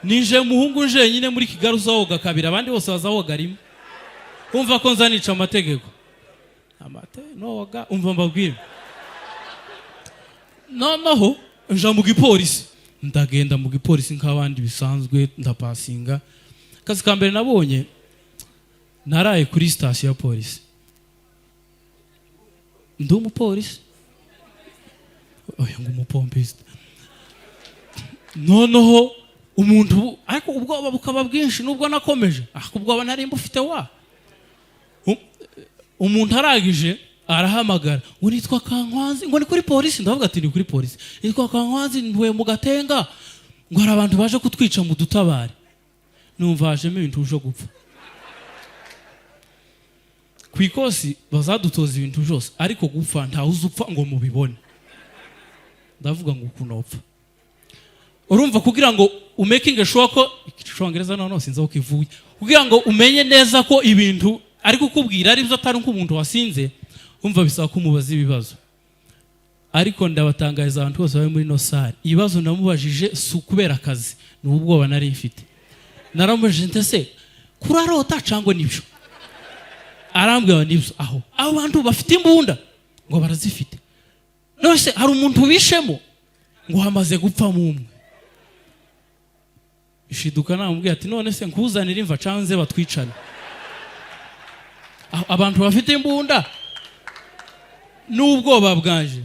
nije muhungu nje nyine muri Kigali uzawoga kabiri abandi bose bazawoga rimwe umva ko nzanica amategeko noga umva mbabwire noneho nja mu gipolisi ndagenda mu gipolisi nk'abandi bisanzwe ndapasinga kazi ka mbere nabonye naraye kuri station ya polisi ndo umupolisi oya ngo umupompiste noneho umuntu ariko ubwoba bukaba bwinshi nubwo nakomeje ubwoba nari mbufite wa umuntu aragije arahamagara ngo nitwa Kankwanzi ngo ni kuri polisi ndavuga ati ni kuri polisi nitwa Kankwanzi ntuye mu Gatenga ngo hari abantu baje kutwica mu dutabare numvajemo ibintu byo gupfa kwikosi bazadutoza ibintu byose ariko gupfa nta uzupfa ngo mubibone ndavuga ngo kunopfa urumva kugira ngo umaking sure ko icyongereza none sinza ko kivuye kugira ngo umenye neza ko ibintu ari kukubwira ari byo atari nk'umuntu wasinze umva bisaba kumubaza ibibazo ariko ndabatangariza abantu bose bari muri no sale ibibazo namubajije su kubera akazi n'ubwoba nari mfite naramubajije ntese kurarota cyangwa nibyo arambwira nibyo aho abantu bafite imbunda ngo barazifite nose hari umuntu wishemo ngo hamaze gupfa mumwe ishiduka namubwira ati none se nkuzanira imva canze batwicana abantu bafite imbunda n'ubwoba bwanje